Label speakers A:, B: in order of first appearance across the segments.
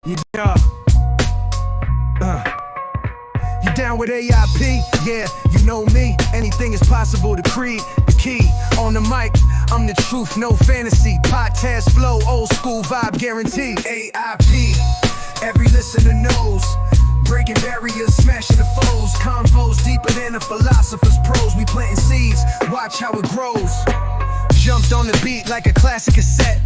A: Yeah. You down with AIP? Yeah, you know me. Anything is possible to create. The key on the mic. I'm the truth, no fantasy. Podcast flow, old school vibe guaranteed. AIP, every listener knows. Breaking barriers, smashing the foes. Convos deeper than a philosopher's prose. We planting seeds, watch how it grows. Jumped on the beat like a classic cassette.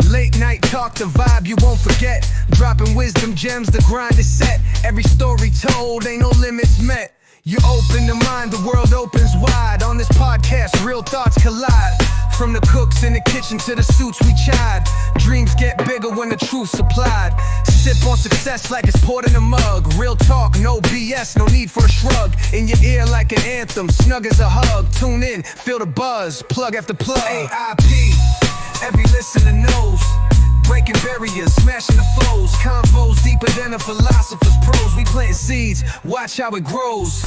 A: Late night talk, the vibe you won't forget. Dropping wisdom gems, the grind is set. Every story told, ain't no limits met. You open the mind, the world opens wide. On this podcast, real thoughts collide. From the cooks in the kitchen to the suits we chide. Dreams get bigger when the truth's applied. Sip on success like it's poured in a mug. Real talk, no BS, no need for a shrug. In your ear like an anthem, snug as a hug. Tune in, feel the buzz, plug after plug. AIP, every listener knows. Breaking barriers, smashing the foes. Convos deeper than a philosopher's prose. We planting seeds, watch how it grows.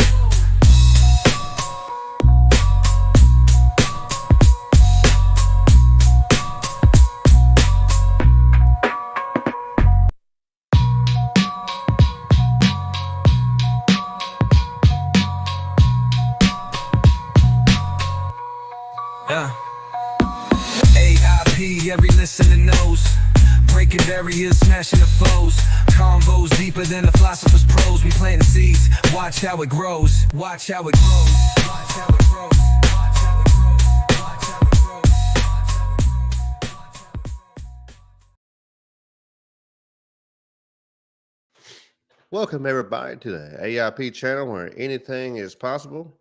A: AIP, every listener knows. Breaking barriers, smashing the foes. Convos deeper than the philosopher's prose. We planting seeds, watch how it grows. Watch how it grows. Watch how it grows. Watch how it grows. Watch how it grows.
B: Welcome everybody to the AIP channel where anything is possible.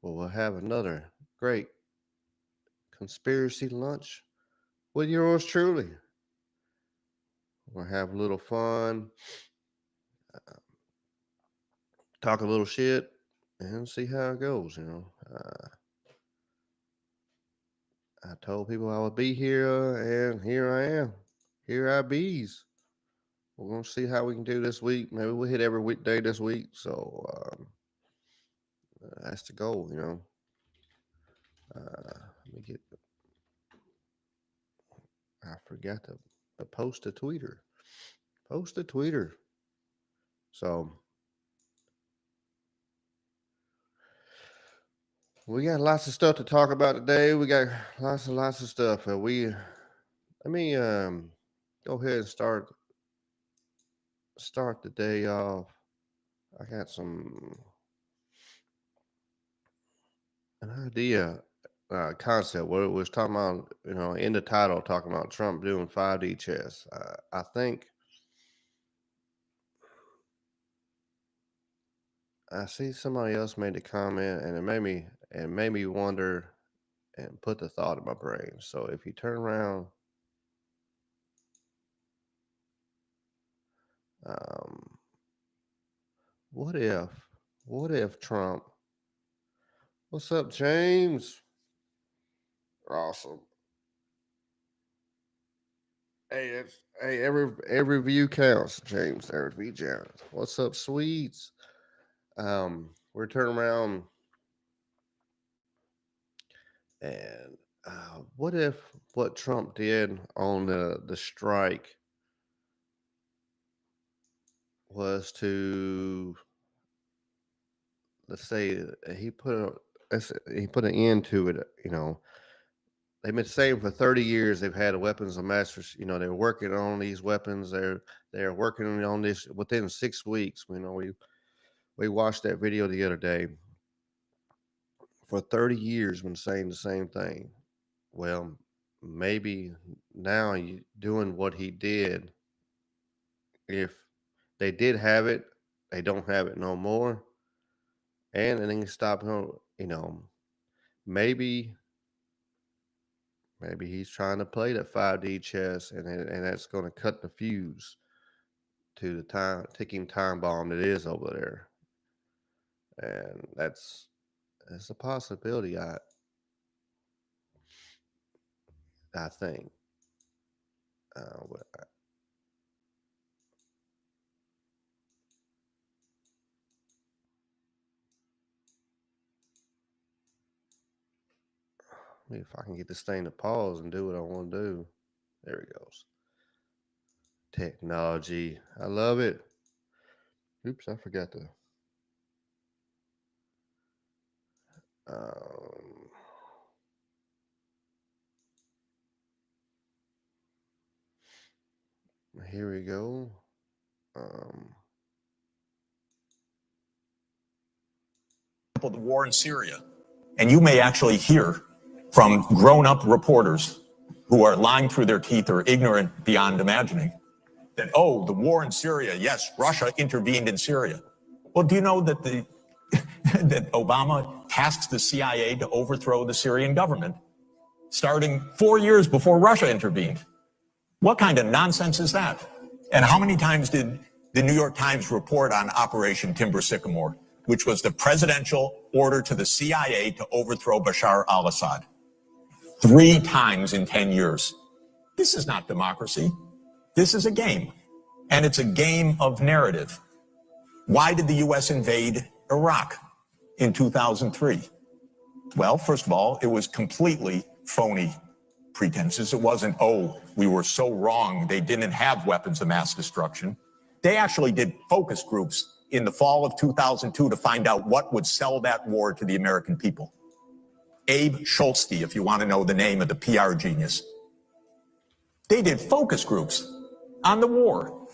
B: Well, we'll have another great conspiracy lunch with yours truly. We'll have a little fun, talk a little shit, and see how it goes. I told people I would be here, and here I am. Here I bees. We're gonna see how we can do this week. Maybe we'll hit every weekday this week. So that's the goal. Let me get. I forgot to post a tweeter. Post a tweeter. So we got lots of stuff to talk about today. We got lots of stuff. Let me go ahead and start the day off. I got an idea concept where it was talking about, in the title, talking about Trump doing 5D chess. I think I see somebody else made a comment, and it made me wonder and put the thought in my brain. So if you turn around, um, what if Trump? What's up, James? Awesome. Hey, every view counts, James. Every view counts. What's up, sweets? We're turning around, and what if what Trump did on the strike was to, let's say, he put an end to it. They've been saying for 30 years they've had weapons of mass. They're working on these weapons. They're working on this within 6 weeks. We watched that video the other day. For 30 years, been saying the same thing. Well, maybe now doing what he did. If they did have it, they don't have it no more, and then he stop him. Maybe he's trying to play that 5D chess, and that's going to cut the fuse to the ticking time bomb that is over there, and that's a possibility. I think. But if I can get this thing to pause and do what I want to do, there it goes. Technology. I love it. Oops, I forgot to. Um, Here we go.
C: The war in Syria. And you may actually hear from grown-up reporters who are lying through their teeth or ignorant beyond imagining that, oh, the war in Syria, yes, Russia intervened in Syria. Well, do you know that that Obama tasked the CIA to overthrow the Syrian government, starting 4 years before Russia intervened? What kind of nonsense is that? And how many times did the New York Times report on Operation Timber Sycamore, which was the presidential order to the CIA to overthrow Bashar al-Assad? 3 times in 10 years. This is not democracy. This is a game. And it's a game of narrative. Why did the U.S. invade Iraq in 2003? Well, first of all, it was completely phony pretenses. It wasn't, oh, we were so wrong, they didn't have weapons of mass destruction. They actually did focus groups in the fall of 2002 to find out what would sell that war to the American people. Abe Schultzke, if you want to know the name of the PR genius. They did focus groups on the war.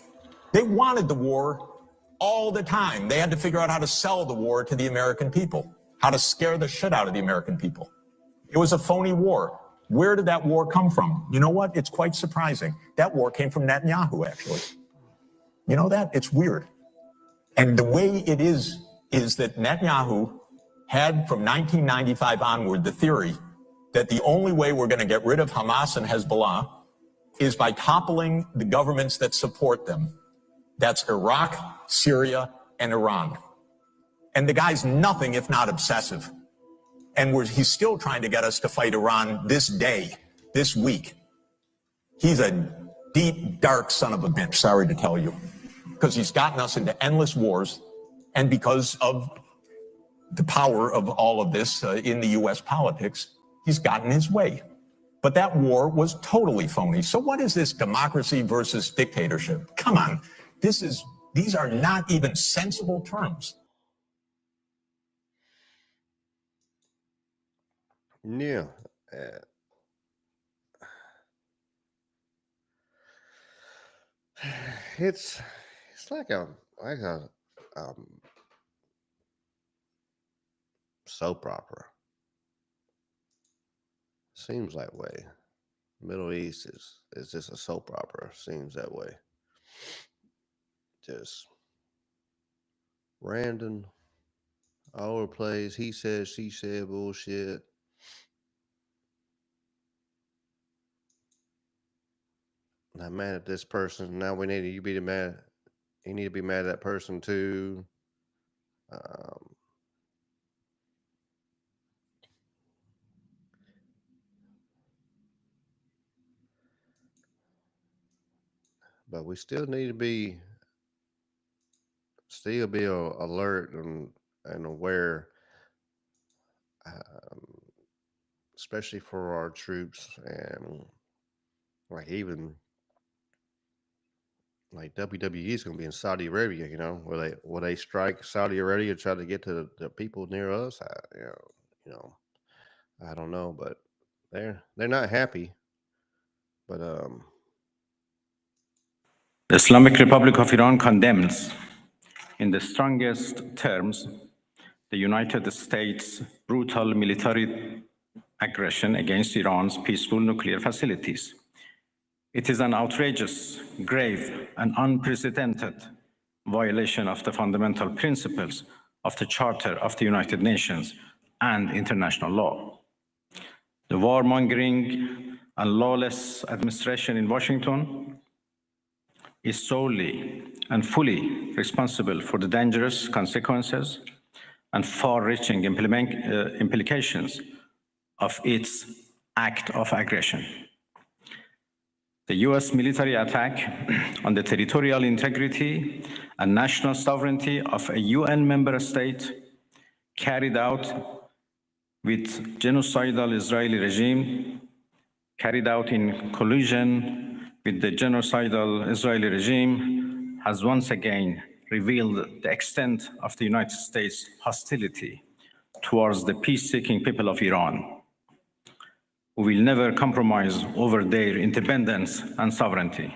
C: They wanted the war all the time. They had to figure out how to sell the war to the American people, how to scare the shit out of the American people. It was a phony war. Where did that war come from? You know what? It's quite surprising. That war came from Netanyahu, actually. You know that? It's weird. And the way it is that Netanyahu had from 1995 onward the theory that the only way we're going to get rid of Hamas and Hezbollah is by toppling the governments that support them. That's Iraq, Syria, and Iran. And the guy's nothing if not obsessive. And he's still trying to get us to fight Iran this day, this week. He's a deep, dark son of a bitch, sorry to tell you, because he's gotten us into endless wars, and because of the power of all of this in the U.S. politics, he's gotten his way. But that war was totally phony. So what is this democracy versus dictatorship? Come on, these are not even sensible terms.
B: Yeah. It's like a soap opera. Seems that way. Middle East is just a soap opera. Seems that way. Just random, all over the place. He said, she said bullshit. I'm mad at this person. Now we need you be mad. You need to be mad at that person too. But we still need to be alert and aware, especially for our troops, and like even like WWE is going to be in Saudi Arabia, you know, will they strike Saudi Arabia to try to get to the people near us? I don't know, but they're not happy. But
D: The Islamic Republic of Iran condemns in the strongest terms the United States' brutal military aggression against Iran's peaceful nuclear facilities. It is an outrageous, grave, and unprecedented violation of the fundamental principles of the Charter of the United Nations and international law. The warmongering and lawless administration in Washington is solely and fully responsible for the dangerous consequences and far-reaching implications of its act of aggression. The US military attack on the territorial integrity and national sovereignty of a UN member state carried out with genocidal Israeli regime, carried out in collusion with the genocidal Israeli regime has once again revealed the extent of the United States' hostility towards the peace-seeking people of Iran, who will never compromise over their independence and sovereignty.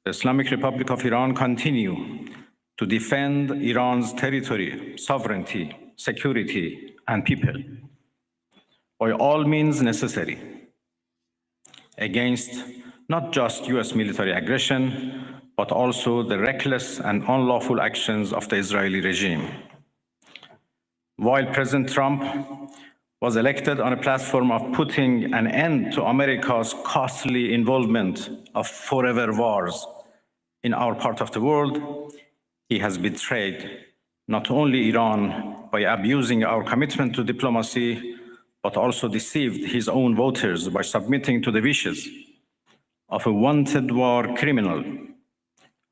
D: The Islamic Republic of Iran continues to defend Iran's territory, sovereignty, security, and people by all means necessary against not just US military aggression, but also the reckless and unlawful actions of the Israeli regime. While President Trump was elected on a platform of putting an end to America's costly involvement of forever wars in our part of the world, he has betrayed not only Iran by abusing our commitment to diplomacy, but also deceived his own voters by submitting to the wishes of a wanted war criminal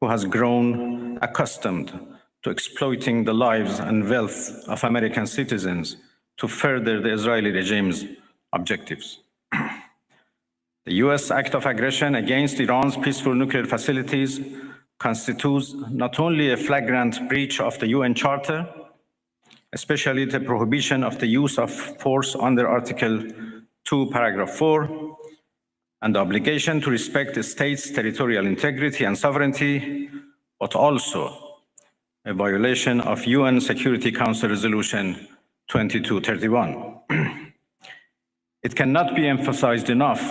D: who has grown accustomed to exploiting the lives and wealth of American citizens to further the Israeli regime's objectives. The US act of aggression against Iran's peaceful nuclear facilities constitutes not only a flagrant breach of the UN Charter, especially the prohibition of the use of force under Article 2, Paragraph 4, and the obligation to respect the state's territorial integrity and sovereignty, but also a violation of UN Security Council Resolution 2231. It cannot be emphasized enough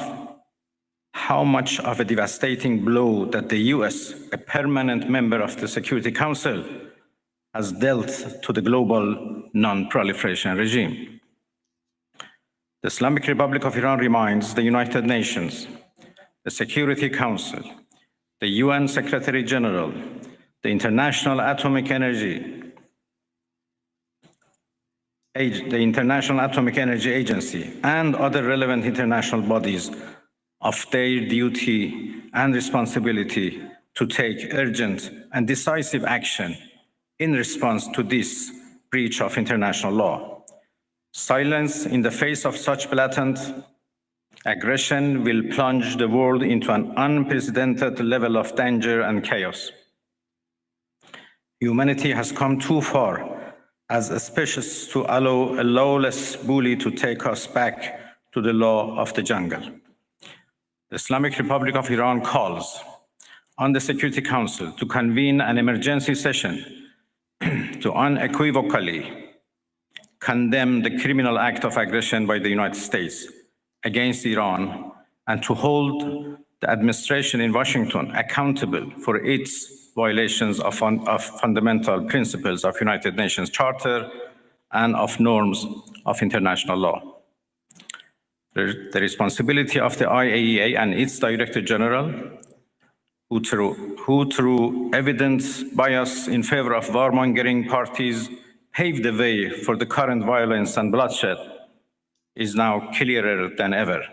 D: how much of a devastating blow that the US, a permanent member of the Security Council, has dealt to the global non-proliferation regime. The Islamic Republic of Iran reminds the United Nations, the Security Council, the UN Secretary General, the International Atomic Energy Agency, and other relevant international bodies of their duty and responsibility to take urgent and decisive action in response to this breach of international law. Silence in the face of such blatant aggression will plunge the world into an unprecedented level of danger and chaos. Humanity has come too far as a species to allow a lawless bully to take us back to the law of the jungle. The Islamic Republic of Iran calls on the Security Council to convene an emergency session to unequivocally condemn the criminal act of aggression by the United States against Iran and to hold the administration in Washington accountable for its violations of fundamental principles of United Nations Charter and of norms of international law. The responsibility of the IAEA and its Director General, who through evident bias in favor of warmongering parties paved the way for the current violence and bloodshed, is now clearer than ever.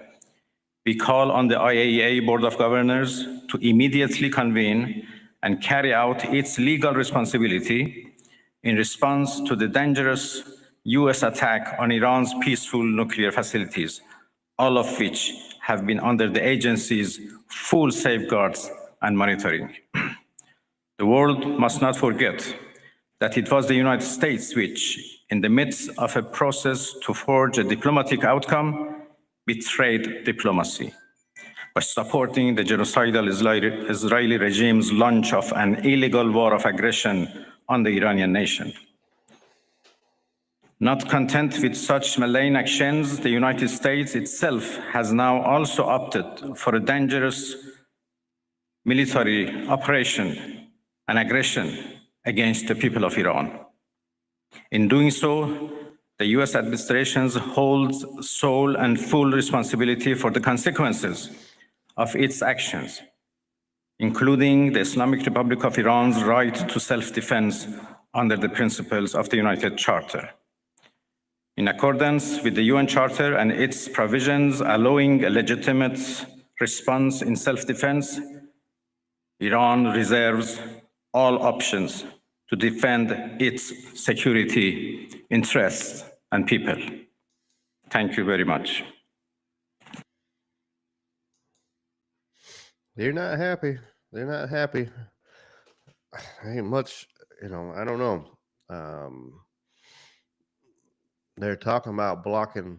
D: We call on the IAEA Board of Governors to immediately convene and carry out its legal responsibility in response to the dangerous US attack on Iran's peaceful nuclear facilities, all of which have been under the agency's full safeguards and monitoring. The world must not forget that it was the United States which, in the midst of a process to forge a diplomatic outcome, betrayed diplomacy by supporting the genocidal Israeli regime's launch of an illegal war of aggression on the Iranian nation. Not content with such malign actions, the United States itself has now also opted for a dangerous military operation and aggression against the people of Iran. In doing so, the US administration holds sole and full responsibility for the consequences of its actions, including the Islamic Republic of Iran's right to self-defense under the principles of the United Charter. In accordance with the UN Charter and its provisions allowing a legitimate response in self-defense, Iran reserves all options to defend its security, interests, and people. Thank you very much.
B: They're not happy. They're not happy. Ain't much, I don't know. They're talking about blocking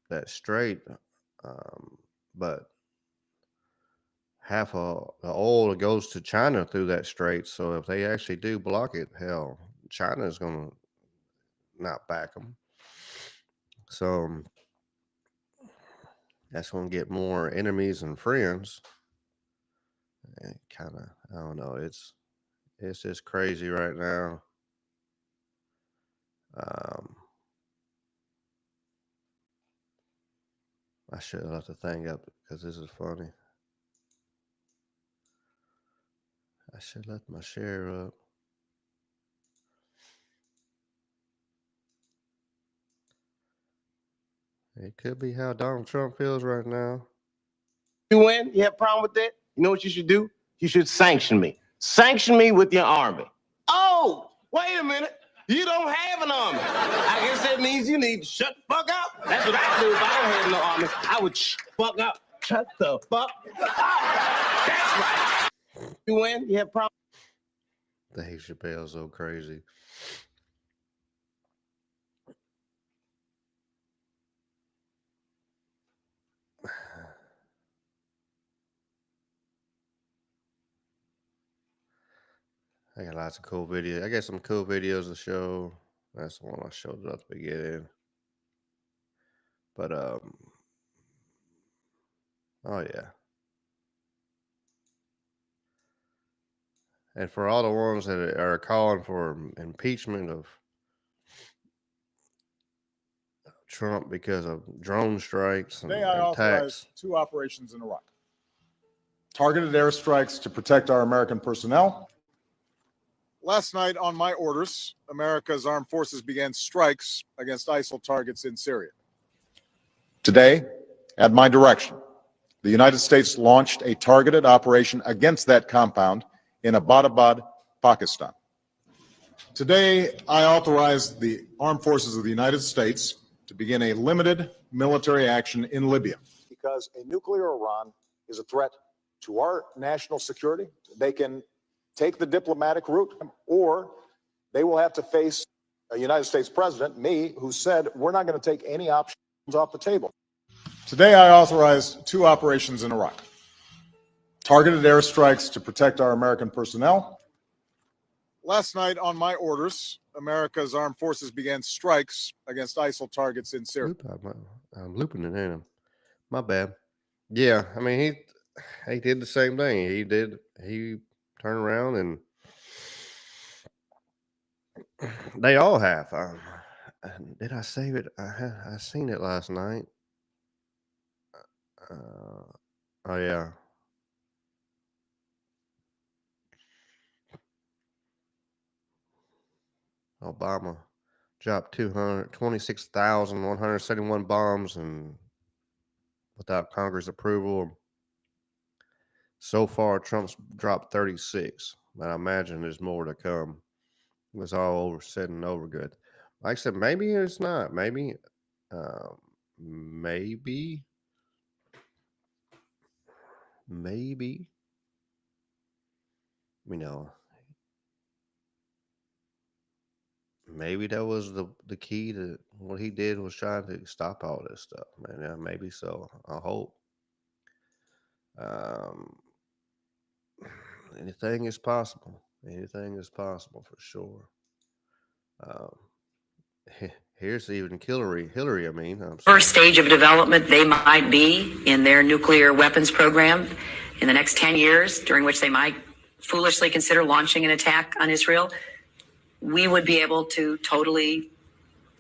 B: that strait, but half of the oil goes to China through that strait. So if they actually do block it, hell, China's going to not back them. So that's going to get more enemies and friends. And kind of, I don't know. It's just crazy right now. I should have left the thing up because this is funny. I should let my share up. It could be how Donald Trump feels right now.
E: You win? You have a problem with that? You know what you should do? You should sanction me. Sanction me with your army. Oh, wait a minute. You don't have an army. I guess that means you need to shut the fuck up. That's what I do if I don't have no army. I would fuck up. Shut the fuck up. That's right. You win? You have a problem?
B: Dave Chappelle's so crazy. I got lots of cool videos. I got some cool videos to show. That's the one I showed at the beginning. But oh yeah. And for all the ones that are calling for impeachment of Trump because of drone strikes and
F: Today I
B: attacks.
F: authorized 2 operations in Iraq. Targeted airstrikes to protect our American personnel. Last night, on my orders, America's armed forces began strikes against ISIL targets in Syria. Today, at my direction, the United States launched a targeted operation against that compound in Abbottabad, Pakistan. Today, I authorized the armed forces of the United States to begin a limited military action in Libya. Because a nuclear Iran is a threat to our national security. They can take the diplomatic route, or they will have to face a United States president, me, who said we're not going to take any options off the table. Today, I authorized 2 operations in Iraq. Targeted airstrikes to protect our American personnel. Last night, on my orders, America's armed forces began strikes against ISIL targets in Syria.
B: I'm looping it in him. My bad. Yeah, I mean he did the same thing. He turned around and they all have. Did I save it? I seen it last night. Oh yeah. Obama dropped 226,171 bombs and without Congress approval. So far, Trump's dropped 36, but I imagine there's more to come. It's all over, said and over good. Like I said, maybe it's not. Maybe, maybe, maybe that was the key to what he did was trying to stop all this stuff, man. Yeah, maybe so. I hope. Anything is possible. Anything is possible for sure. Here's even Hillary.
G: First stage of development they might be in their nuclear weapons program in the next 10 years, during which they might foolishly consider launching an attack on Israel, we would be able to totally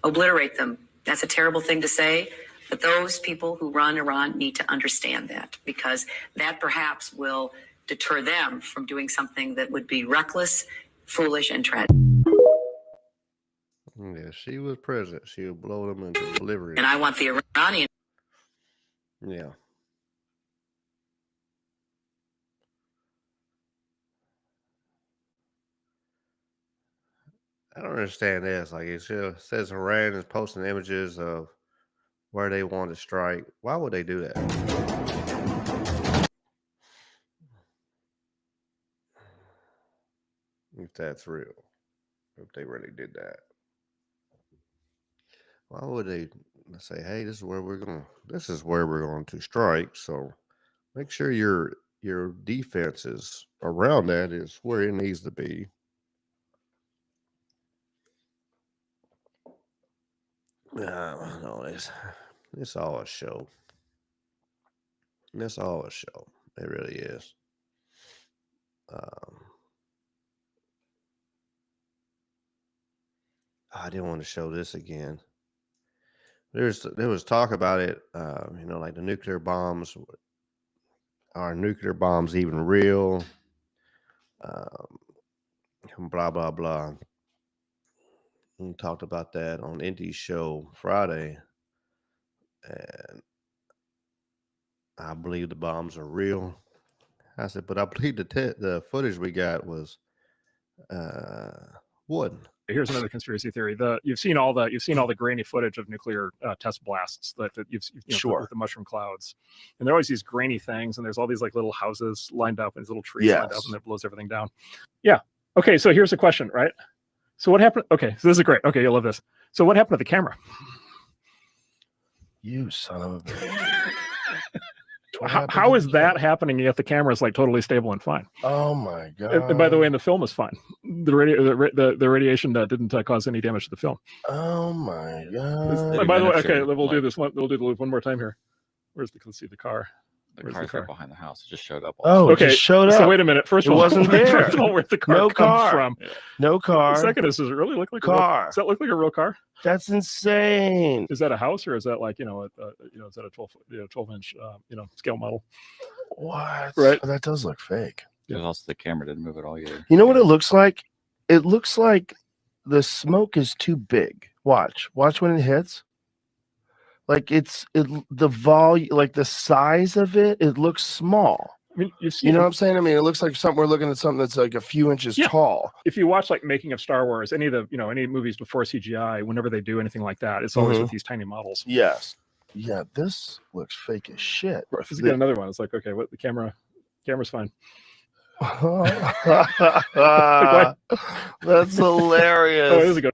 G: obliterate them. That's a terrible thing to say, but those people who run Iran need to understand that, because that perhaps will deter them from doing something that would be reckless, foolish, and tragic.
B: Yeah, she was president. She would blow them into oblivion.
G: And I want the Iranian.
B: Yeah. I don't understand this. Like it says Iran is posting images of where they want to strike. Why would they do that? if that's real, if they really did that. Why would they say, "Hey, this is where we're going to strike"? So make sure your defense is around that is where it needs to be. No, it's all a show. It's all a show. It really is. Um, I didn't want to show this again. There was talk about it. Like the nuclear bombs. Are nuclear bombs even real? Um, blah blah blah. We talked about that on Indy's show Friday, and I believe the bombs are real. I said, but I believe the footage we got was uh, wooden.
H: Here's another conspiracy theory. You've seen all the grainy footage of nuclear test blasts that
I: Sure.
H: with the mushroom clouds, and there are always these grainy things, and there's all these like little houses lined up and these little trees lined up,
I: Yes.
H: and that blows everything down. Yeah. Okay. So here's a question, right? So what happened? Okay. So this is great. Okay, you'll love this. So what happened to the camera?
I: You son of a bitch.
H: How is that happening? Yet the camera is like totally stable and fine.
I: Oh my god!
H: And by the way, and the film is fine. The radiation didn't cause any damage to the film.
I: Oh my god!
H: And by the way, okay, we'll do this one. We'll do the loop one more time here. Let's see the car.
J: The car's right behind the house. It just showed up.
I: Oh,
H: okay.
I: it just showed up.
H: So wait a minute. First of all,
I: it wasn't there.
H: First of all, where'd the car come from?
I: No car.
H: The second is, does it really look like
I: car?
H: Does that look like a real car?
I: That's insane.
H: Is that a house or is that like is that a 12-inch scale model?
I: What?
H: Right.
I: Oh, that does look fake.
J: There's also the camera didn't move at all either.
I: You know what it looks like? It looks like the smoke is too big. Watch when it hits. Like the volume, like the size of it, it looks small.
H: I mean,
I: you know what I'm saying? I mean, it looks like we're looking at something that's like a few inches tall.
H: If you watch like making of Star Wars, any of the any movies before CGI, whenever they do anything like that, it's always with these tiny models.
I: Yes. Yeah, this looks fake as shit.
H: Let's get another one. It's like, okay, what camera's fine.
I: That's hilarious.
H: Oh, it is a good.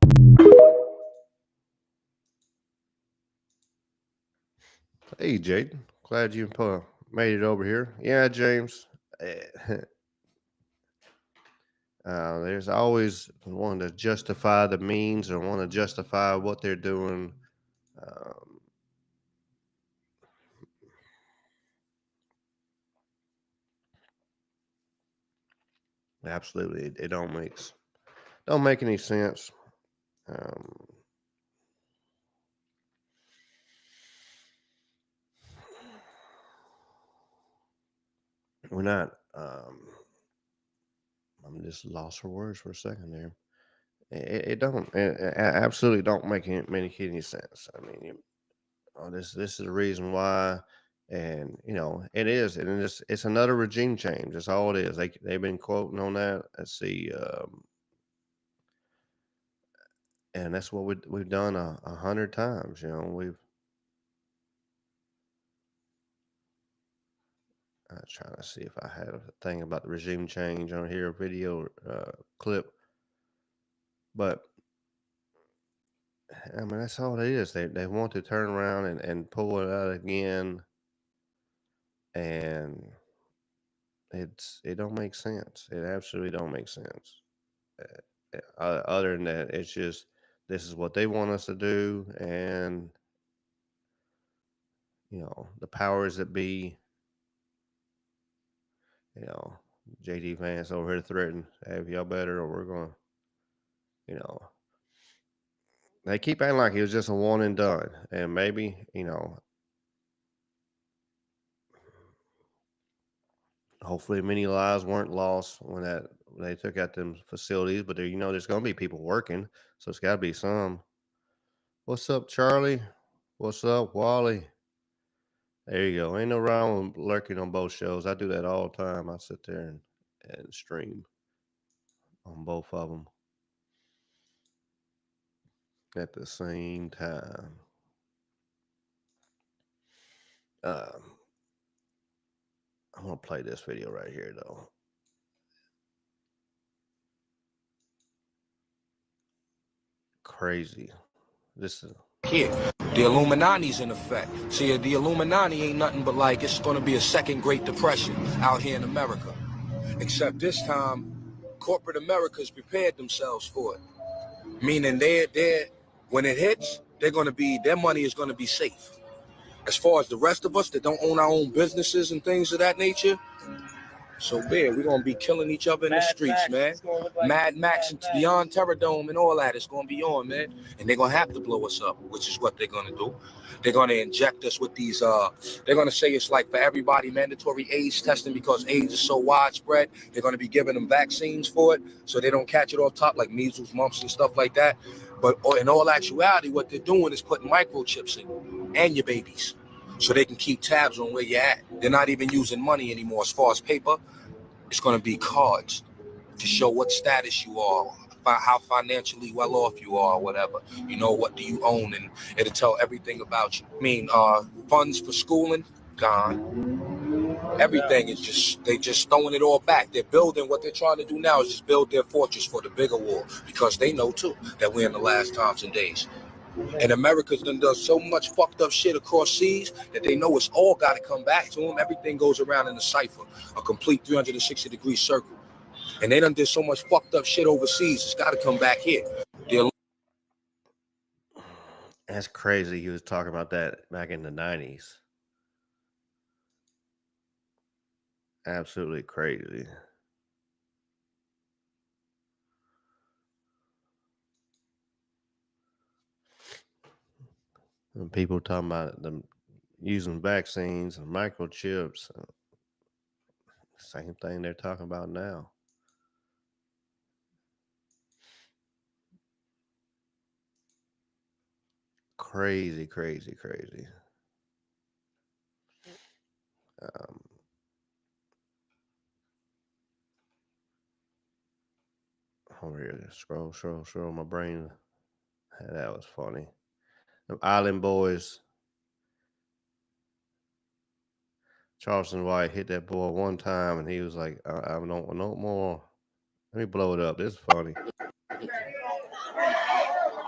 B: Hey, Jaden. Glad you made it over here. Yeah, James. There's always one to justify the means or want to justify what they're doing. Absolutely, it don't make any sense. We're not. I'm just lost for words for a second there. It absolutely don't make any sense. I mean, this is the reason why, and it is, and it's another regime change. That's all it is. They've been quoting on that. Let's see, and that's what we've done 100 times. I'm trying to see if I had a thing about the regime change on here, video clip. But I mean, that's all it is. They want to turn around and pull it out again, and it don't make sense. It absolutely don't make sense. Other than that, it's just this is what they want us to do, and the powers that be. JD Vance over here threatening, have y'all better, or we're going to, they keep acting like it was just a one and done. And maybe, hopefully many lives weren't lost when they took out them facilities, but there, there's going to be people working. So it's got to be some. What's up, Charlie? What's up, Wally? There you go. Ain't no wrong with lurking on both shows. I do that all the time. I sit there and stream on both of them at the same time. I'm going to play this video right here, though. crazy. This is
K: Here, the Illuminati's in effect. See, the Illuminati ain't nothing but like it's going to be a second Great Depression out here in America. Except this time, corporate America's prepared themselves for it. Meaning when it hits, their money is going to be safe. As far as the rest of us that don't own our own businesses and things of that nature, so we're going to be killing each other in the streets, man. Mad Max and Beyond Terror Dome and all that is going to be on, man. And they're going to have to blow us up, which is what they're going to do. They're going to inject us with these, they're going to say it's like for everybody mandatory AIDS testing because AIDS is so widespread. They're going to be giving them vaccines for it so they don't catch it off top like measles, mumps, and stuff like that. But in all actuality, what they're doing is putting microchips in you and your babies so they can keep tabs on where you're at. They're not even using money anymore as far as paper. It's going to be cards to show what status you are, how financially well off you are, or whatever. You know, what do you own? And it'll tell everything about you. I mean, funds for schooling, gone. Everything is they just throwing it all back. They're building, what they're trying to do now is just build their fortress for the bigger war because they know, too, that we're in the last times and days. And America's done so much fucked up shit across seas that they know it's all got to come back to them. Everything goes around in a cipher, a complete 360-degree circle. And they done did so much fucked up shit overseas, it's got to come back here.
B: That's crazy. He was talking about that back in the 90s. Absolutely crazy. And people talking about them using vaccines and microchips. Same thing they're talking about now. Crazy, crazy, crazy. Over here, scroll. My brain. That was funny. The Island Boys. Charleston White hit that boy one time, and he was like, "I don't want no more. Let me blow it up. This is funny."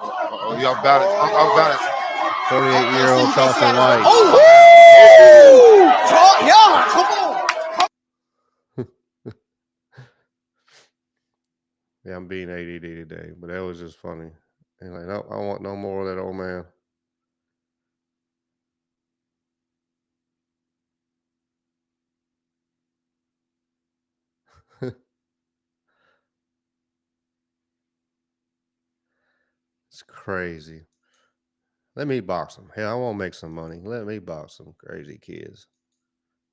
L: Oh, y'all about it. I'm about it.
B: 38-year-old Charleston White.
L: Yeah, come on.
B: Yeah, I'm being ADD today, but that was just funny. And like, no, I don't want no more of that old man. It's crazy. Let me box them. Hell, I want to make some money. Let me box some crazy kids.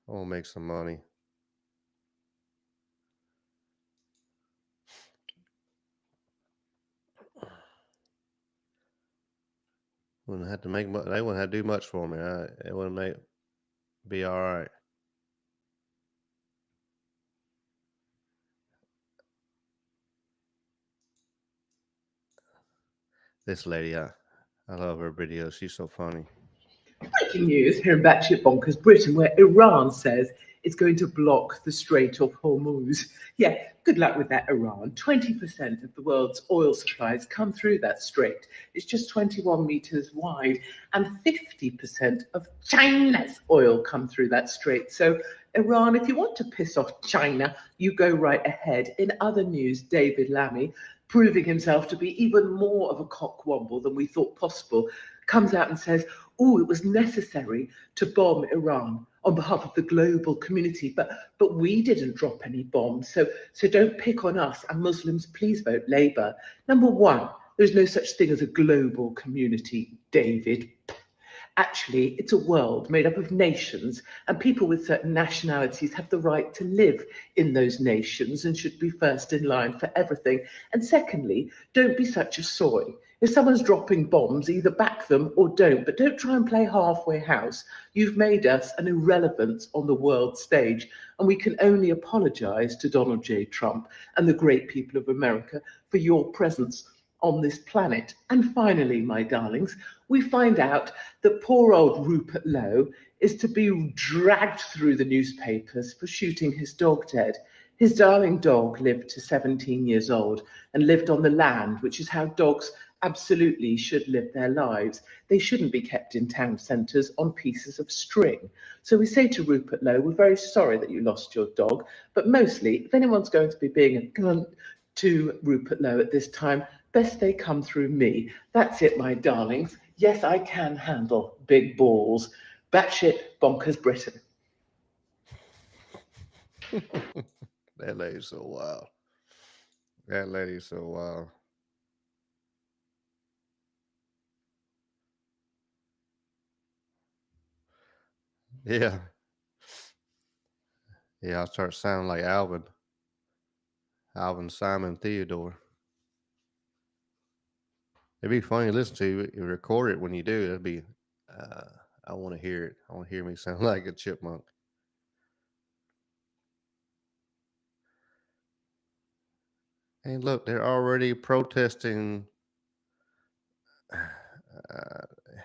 B: I want to make some money. Wouldn't have to make much. They wouldn't have to do much for me. It wouldn't be all right. This lady, I love her videos. She's so funny.
M: Breaking news here in Batshit Bonkers Britain, where Iran says it's going to block the Strait of Hormuz. Yeah, good luck with that, Iran. 20% of the world's oil supplies come through that strait. It's just 21 meters wide, and 50% of China's oil come through that strait. So, Iran, if you want to piss off China, you go right ahead. In other news, David Lammy, proving himself to be even more of a cockwomble than we thought possible, comes out and says, oh, it was necessary to bomb Iran on behalf of the global community, but we didn't drop any bombs, so don't pick on us, and Muslims, please vote Labour. Number one, there's no such thing as a global community, David. Actually, it's a world made up of nations, and people with certain nationalities have the right to live in those nations and should be first in line for everything. And secondly, don't be such a soy. If someone's dropping bombs, either back them or don't, but don't try and play halfway house. You've made us an irrelevance on the world stage, and we can only apologize to Donald J. Trump and the great people of America for your presence on this planet. And finally, my darlings, we find out that poor old Rupert Lowe is to be dragged through the newspapers for shooting his dog dead. His darling dog lived to 17 years old and lived on the land, which is how dogs absolutely should live their lives. They shouldn't be kept in town centres on pieces of string. So we say to Rupert Lowe, we're very sorry that you lost your dog, but mostly, if anyone's going to be being a cunt to Rupert Lowe at this time, best they come through me. That's it, my darlings. Yes, I can handle big balls. Batshit bonkers Britain.
B: That lady's so wild. That lady's so wild. Yeah. Yeah, I'll start sounding like Alvin. Alvin Simon Theodore. It'd be funny to listen to. You record it when you do. It'd be, I want to hear it. I want to hear me sound like a chipmunk. Hey, look, they're already protesting.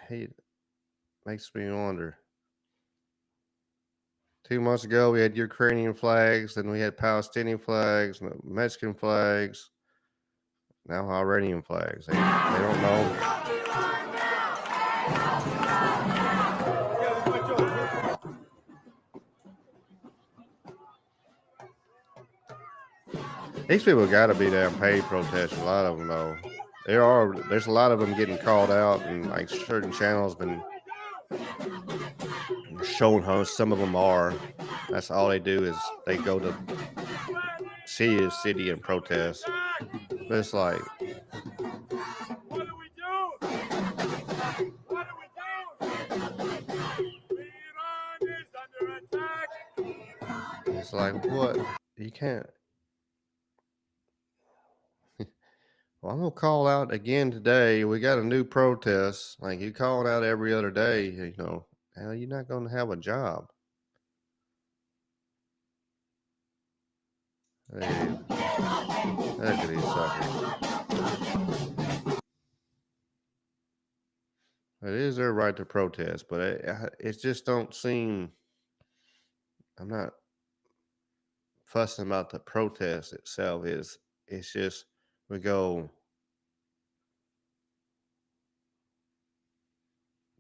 B: Hey, makes me wonder. 2 months ago, we had Ukrainian flags, then we had Palestinian flags, Mexican flags, now Iranian flags. They don't know. These people got to be damn paid protesters. A lot of them, though. There's a lot of them getting called out, and like certain channels been showing how some of them are. That's all they do is they go to city to city and protest. But it's like,
N: What do we do? What do we do? Iran is under attack.
B: it's like, what? You can't. Well, I'm gonna call out again today. We got a new protest. Like you call it out every other day, hell, you're not gonna have a job. Hey, look at these suckers. It is their right to protest, but it just don't seem. I'm not fussing about the protest itself. It's just we go.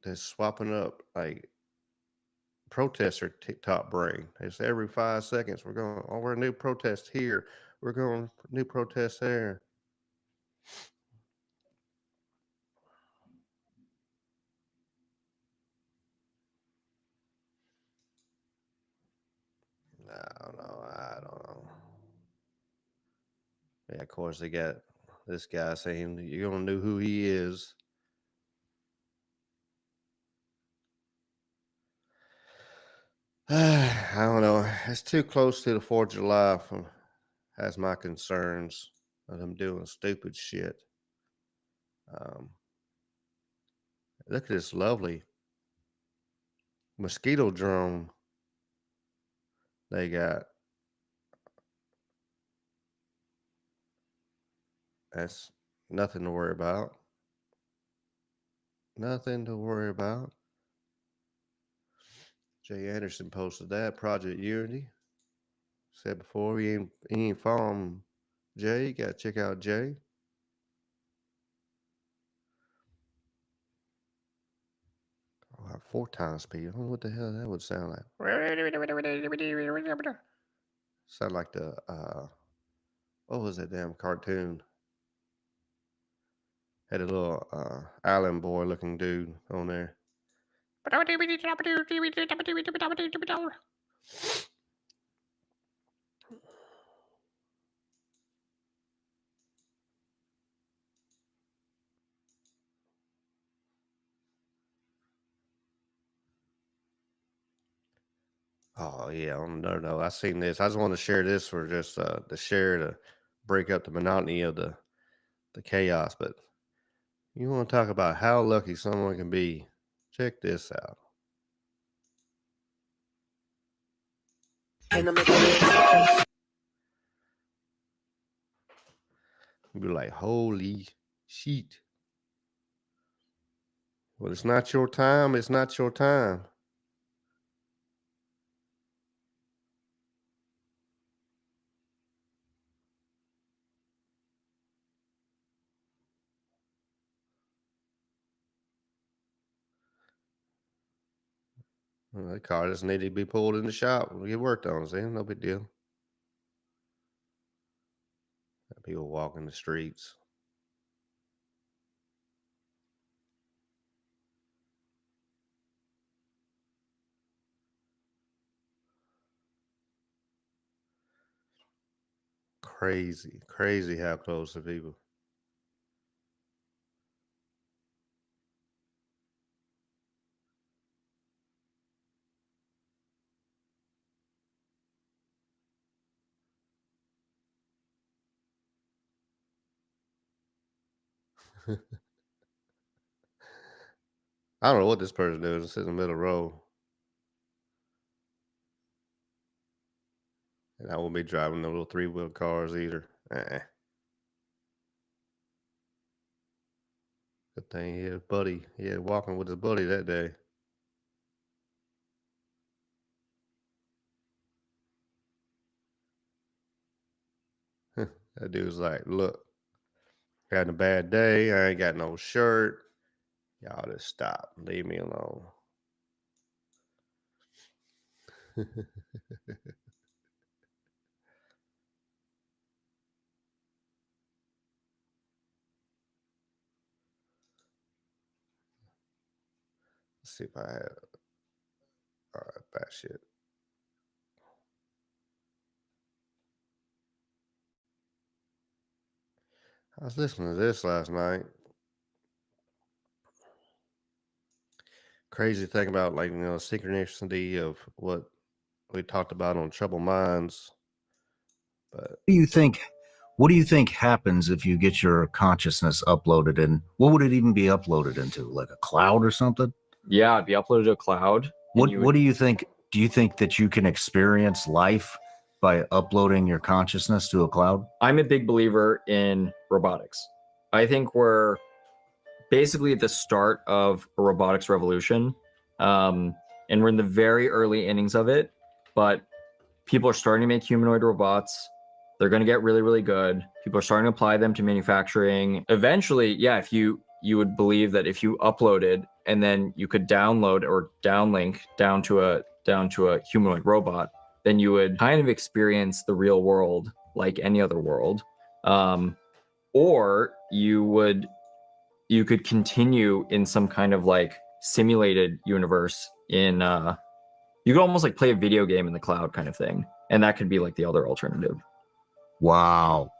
B: They're swapping up like protester TikTok brain. It's every 5 seconds we're a new protest here. We're going new protest there. I don't know. Yeah, of course they got this guy saying you're gonna know who he is. I don't know. It's too close to the 4th of July has my concerns of them doing stupid shit. Look at this lovely mosquito drone they got. That's nothing to worry about. Nothing to worry about. Jay Anderson posted that. Project Unity. Said before, he ain't following Jay. You gotta check out Jay. Oh, 4 times speed. I don't know what the hell that would sound like. Sound like the what was that damn cartoon? Had a little island boy looking dude on there. Oh yeah, no. I seen this. I just want to share this for just to break up the monotony of the chaos. But you want to talk about how lucky someone can be? Check this out. You'd be like, holy shit. Well, it's not your time. It's not your time. Well, that car just needed to be pulled in the shop and get worked on. See, no big deal. People walking the streets. Crazy how close to people. I don't know what this person does. It's in the middle row. And I won't be driving no little 3-wheel cars either. Good thing he had a buddy. He had walking with his buddy that day. That dude's like, look, having a bad day. I ain't got no shirt. Y'all just stop. Leave me alone. Let's see if I have. All right, bad shit. I was listening to this last night. Crazy thing about, like, synchronicity of what we talked about on Troubled Minds. But
O: what do you think happens if you get your consciousness uploaded in? What would it even be uploaded into? Like a cloud or something?
P: Yeah, it'd be uploaded to a cloud.
O: What do you think? Do you think that you can experience life by uploading your consciousness to a cloud?
P: I'm a big believer in robotics. I think we're basically at the start of a robotics revolution. And we're in the very early innings of it, but people are starting to make humanoid robots. They're going to get really, really good. People are starting to apply them to manufacturing. Eventually, yeah, if you would believe that if you uploaded and then you could download or downlink down to a humanoid robot, then you would kind of experience the real world like any other world. Or you could continue in some kind of like simulated universe in you could almost like play a video game in the cloud kind of thing. And that could be like the other alternative.
O: Wow.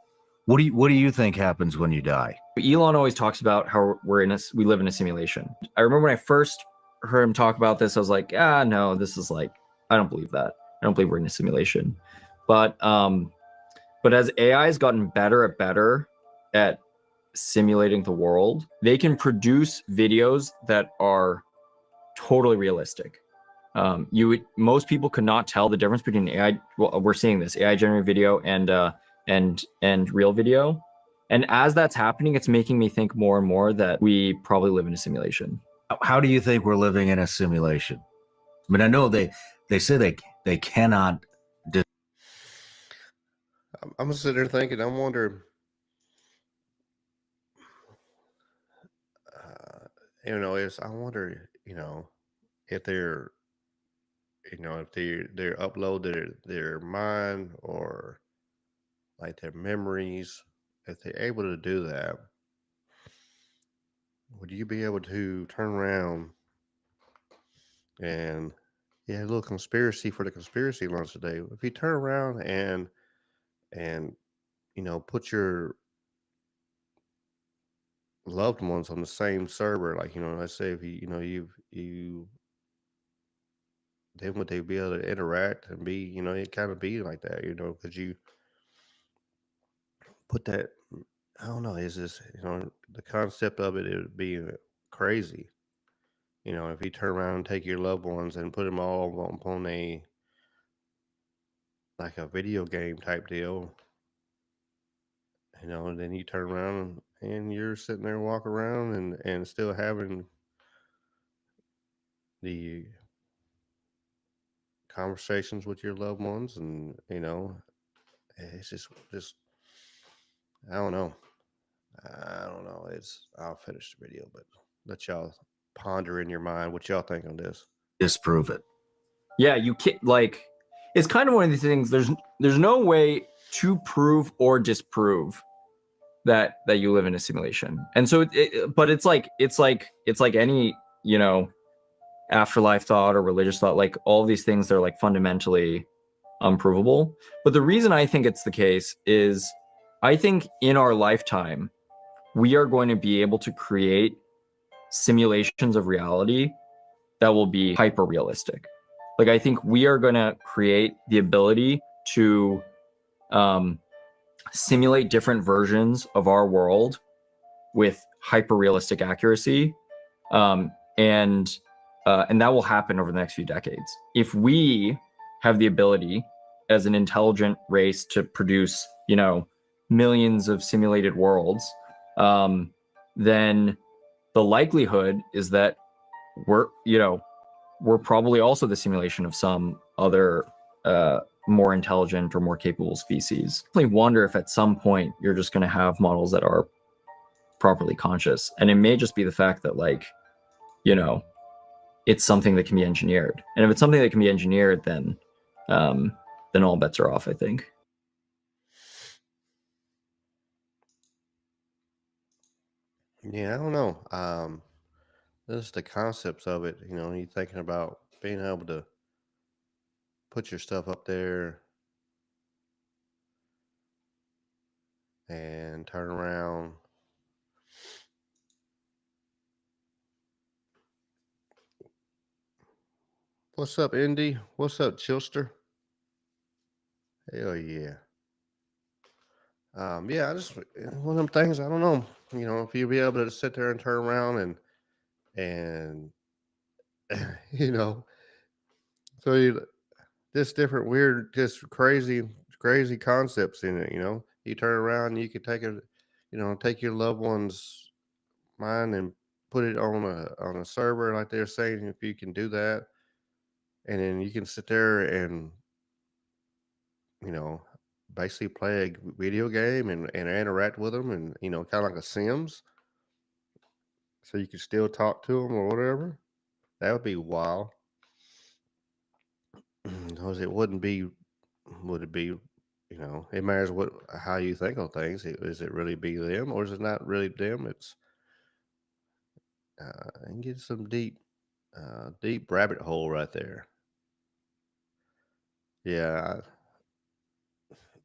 O: What do you think happens when you die?
P: Elon always talks about how we live in a simulation. I remember when I first heard him talk about this, I was like, no, this is like, I don't believe that. I don't believe we're in a simulation. But as AI has gotten better at simulating the world, they can produce videos that are totally realistic. Most people could not tell the difference between AI. Well, we're seeing this AI generated video and real video. And as that's happening, it's making me think more and more that we probably live in a simulation.
O: How do you think we're living in a simulation? I mean, I know they say they cannot.
B: I'm sitting there thinking, I wonder, I wonder, if they're, if they're upload their mind or like their memories, if they're able to do that, would you be able to turn around and a little conspiracy for the conspiracy lunch today? If you turn around and put your loved ones on the same server, like, let's say if you then would they be able to interact and be, it kind of be like that, because you put that, I don't know, is this, the concept of it would be crazy. If you turn around and take your loved ones and put them all on like a video game type deal, and then you turn around and you're sitting there walk around and still having the conversations with your loved ones, and it's just I don't know. I'll finish the video, but let y'all ponder in your mind what y'all think on this.
O: Disprove it.
P: Yeah, you can't like. It's kind of one of these things. There's no way to prove or disprove that you live in a simulation. And so, but it's like any afterlife thought or religious thought. Like all these things, they're like fundamentally unprovable. But the reason I think it's the case is, I think in our lifetime, we are going to be able to create simulations of reality that will be hyper realistic. Like I think we are going to create the ability to simulate different versions of our world with hyper realistic accuracy, and that will happen over the next few decades. If we have the ability as an intelligent race to produce, millions of simulated worlds, then the likelihood is that we're probably also the simulation of some other more intelligent or more capable species. I wonder if at some point you're just going to have models that are properly conscious, and it may just be the fact that it's something that can be engineered. And if it's something that can be engineered, then all bets are off, I think.
B: Yeah, I don't know. Just the concepts of it, you thinking about being able to put your stuff up there and turn around. What's up, Indy? What's up, Chilster? Hell yeah. Yeah, I just one of them things. I don't know. If you be able to sit there and turn around and so just different weird, just crazy concepts in it. You turn around, and you could take your loved one's mind and put it on a server, like they're saying, if you can do that, and then you can sit there and basically play a video game and interact with them, and kind of like a Sims, so you could still talk to them or whatever. That would be wild. Because it wouldn't be, would it be, it matters how you think of things. Is it really be them, or is it not really them? It's and get some deep rabbit hole right there. Yeah,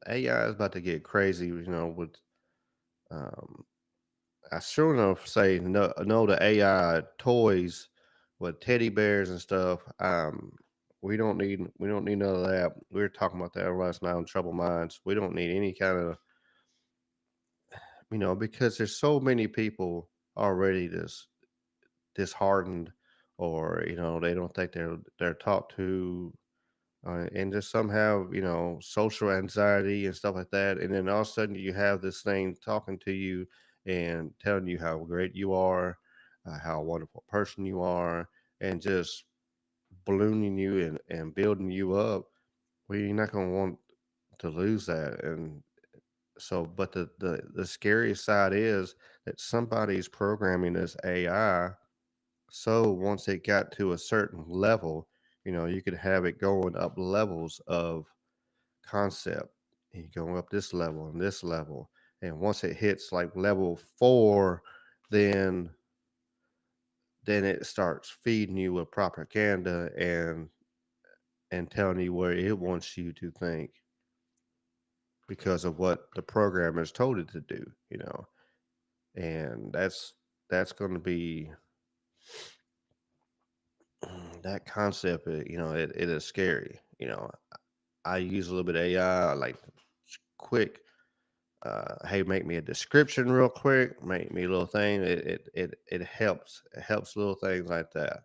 B: AI is about to get crazy. With um, I sure enough say no to AI toys with teddy bears and stuff. We don't need none of that. We were talking about that last night on Troubled Minds. We don't need any kind of because there's so many people already disheartened, or they don't think they're taught to, and just somehow social anxiety and stuff like that, and then all of a sudden you have this thing talking to you and telling you how great you are, how wonderful person you are, and just ballooning you and building you up. Well, you're not going to want to lose that. And so, but the scariest side is that somebody's programming this AI. So once it got to a certain level, you could have it going up levels of concept. You go up this level and this level. And once it hits like level 4, then it starts feeding you with propaganda and telling you where it wants you to think, because of what the programmers told it to do. And that's going to be that concept. It is scary. I use a little bit of AI, like quick. Hey, make me a description real quick. Make me a little thing. It helps. It helps little things like that.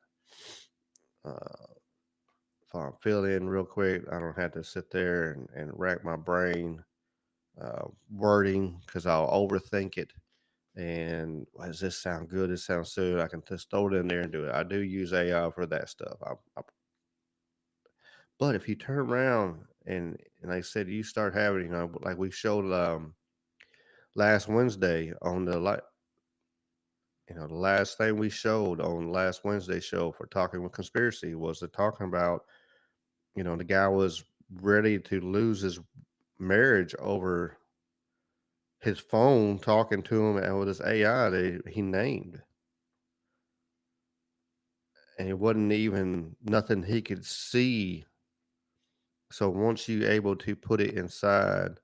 B: If I'm fill in real quick, I don't have to sit there and rack my brain wording, because I'll overthink it. And does this sound good? This sounds good. I can just throw it in there and do it. I do use AI for that stuff. But if you turn around and like I said, you start having, like we showed last Wednesday on the the last thing we showed on last Wednesday show for Talking with Conspiracy was talking about you know, the guy was ready to lose his marriage over his phone talking to him and with his AI that he named. And it wasn't even nothing he could see. So once you able to put it inside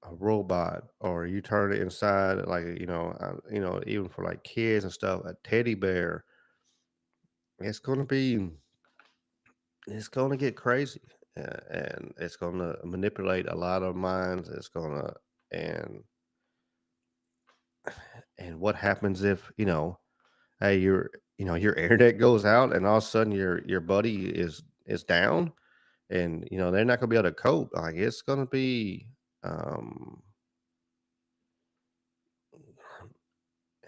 B: a robot, or you turn it inside like you know, even for like kids and stuff, a teddy bear, it's going to get crazy, and it's going to manipulate a lot of minds. It's going to and and what happens if, you know, hey, your internet goes out and all of a sudden your buddy is down, and you know they're not going to be able to cope. Like it's going to be um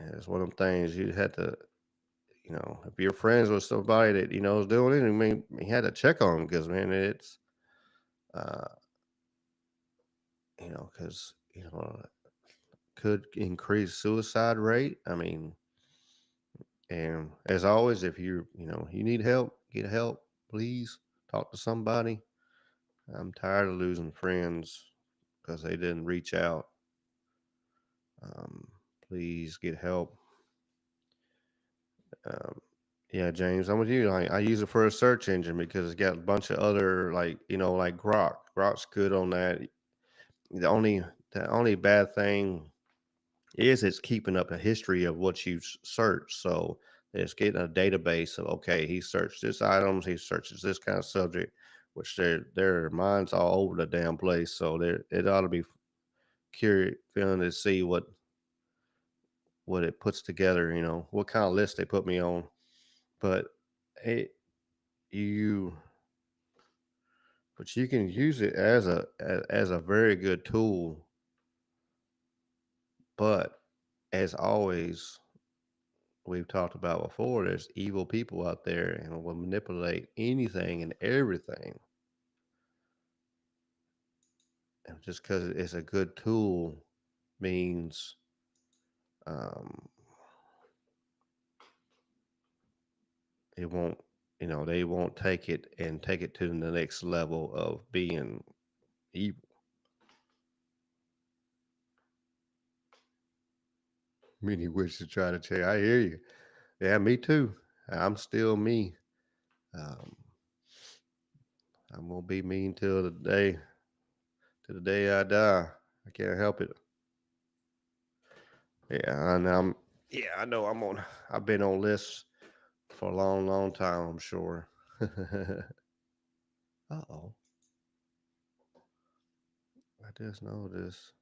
B: it's one of them things you had to, you know, if you're friends with somebody that you know is doing it, I mean, you had to check on them because man, it's uh, you know, because you know could increase suicide rate. I mean, and as always, if you know you need help, get help. Please talk to somebody. I'm tired of losing friends because they didn't reach out. Um, please get help. Um, yeah, James, I'm with you. Like I use it for a search engine because it's got a bunch of other like you know like Grok. Grok's good on that. The only bad thing is it's keeping up a history of what you searched. So it's getting a database of okay, he searched this items, he searches this kind of subject, which their minds all over the damn place. So it ought to be curious feeling to see what it puts together. You know what kind of list they put me on, but it you but you can use it as a very good tool. But as always, we've talked about before, there's evil people out there and will manipulate anything and everything. And just because it's a good tool means um, it won't, you know, they won't take it and take it to the next level of being evil. Many wish to try to change. I hear you. Yeah, me too. I'm still me. Um, I'm gonna be me until the day I die. I can't help it. Yeah, and yeah, I know I've been on lists for a long, long time, I'm sure. Uh-oh. I just noticed.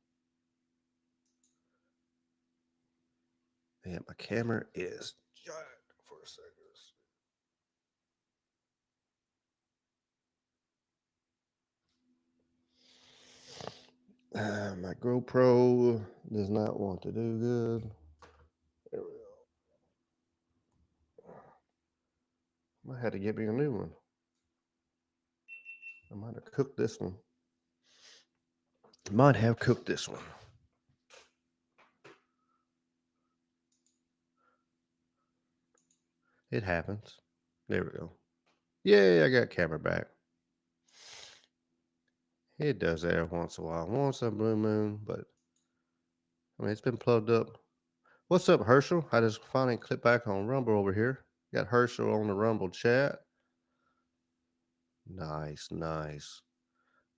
B: Yeah, my camera is giant for a second. My GoPro does not want to do good. There we go. I had to get me a new one. I might have cooked this one. Might have cooked this one. It happens. There we go. Yay, I got camera back. It does that every once in a while. Once a blue moon, but I mean, it's been plugged up. What's up, Herschel? I just finally clicked back on Rumble over here. Got Herschel on the Rumble chat. Nice, nice.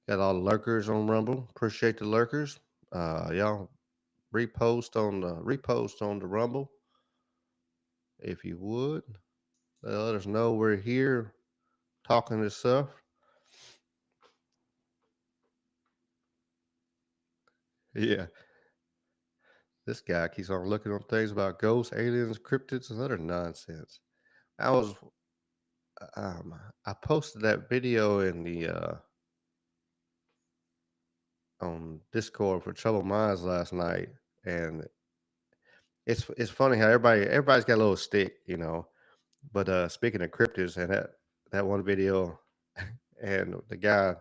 B: Got all the lurkers on Rumble. Appreciate the lurkers. Y'all repost on the Rumble if you would. Let us know we're here talking this stuff. Yeah. This guy keeps on looking up things about ghosts, aliens, cryptids, and other nonsense. I was I posted that video in the on Discord for Troubled Minds last night, and it's funny how everybody's got a little stick, you know. But speaking of cryptids, and that one video, and the guy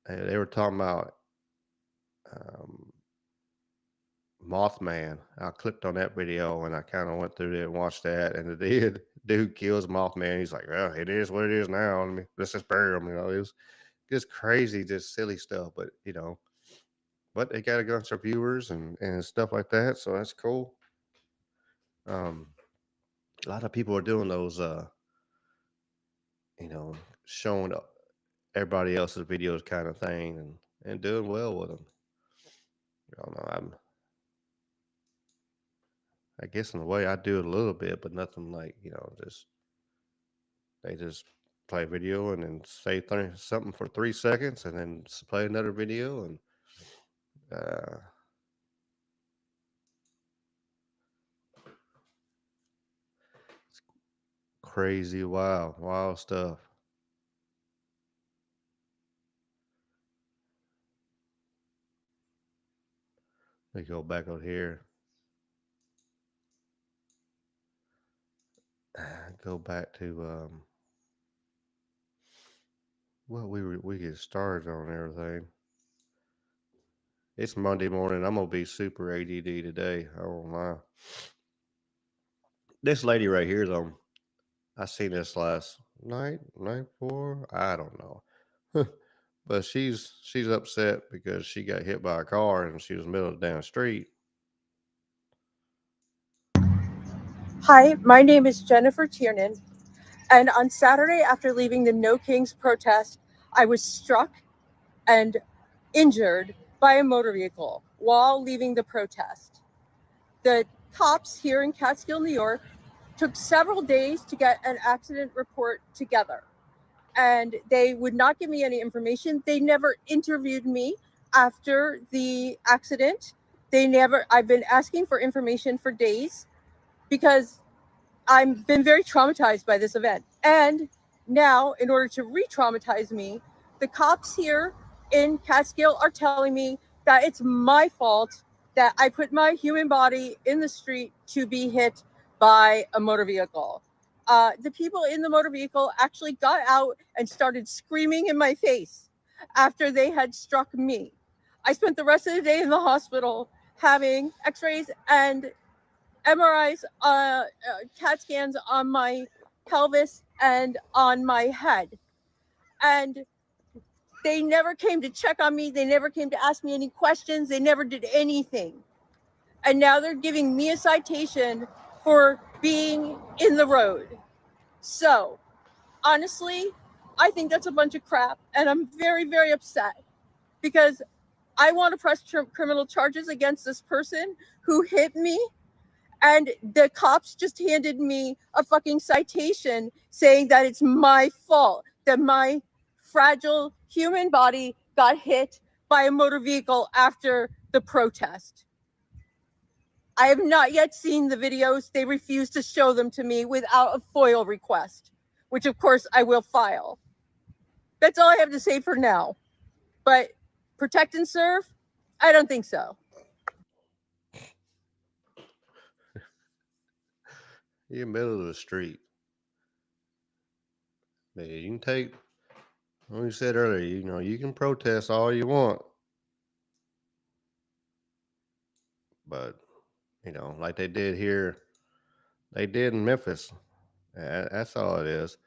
B: they were talking about um, Mothman. I clicked on that video and I kind of went through there and watched that, and dude kills Mothman. He's like, well, it is what it is now. I mean, let's just bury him. You know, it was just crazy, just silly stuff. But but they got a bunch of viewers and stuff like that, so that's cool. A lot of people are doing those, showing up everybody else's videos kind of thing and doing well with them. I don't know. I guess in a way I do it a little bit, but nothing like, just they just play video and then say something for 3 seconds and then play another video and uh, crazy, wild stuff. Let me go back out here. Go back to well, we get started on everything. It's Monday morning. I'm gonna be super ADD today. I won't lie. This lady right here, though, I seen this last night before. I don't know, but she's upset because she got hit by a car and she was in the middle of the damn street.
Q: Hi, my name is Jennifer Tiernan, and on Saturday after leaving the No Kings protest, I was struck and injured by a motor vehicle while leaving the protest. The cops here in Catskill, New York, took several days to get an accident report together, and they would not give me any information. They never interviewed me after the accident. I've been asking for information for days because I've been very traumatized by this event. And now, in order to re-traumatize me, the cops here in Catskill are telling me that it's my fault that I put my human body in the street to be hit by a motor vehicle. The people in the motor vehicle actually got out and started screaming in my face after they had struck me. I spent the rest of the day in the hospital having x-rays and MRIs, CAT scans on my pelvis and on my head. And they never came to check on me. They never came to ask me any questions. They never did anything. And now they're giving me a citation for being in the road. So, honestly, I think that's a bunch of crap. And I'm very, very upset because I want to press criminal charges against this person who hit me. And the cops just handed me a fucking citation saying that it's my fault that my fragile human body got hit by a motor vehicle after the protest. I have not yet seen the videos. They refuse to show them to me without a FOIL request, which of course I will file. That's all I have to say for now. But protect and serve? I don't think so.
B: You're in the middle of the street. Man, you can take, like you said earlier, you can protest all you want. But, like they did here, they did in Memphis. That's all it is.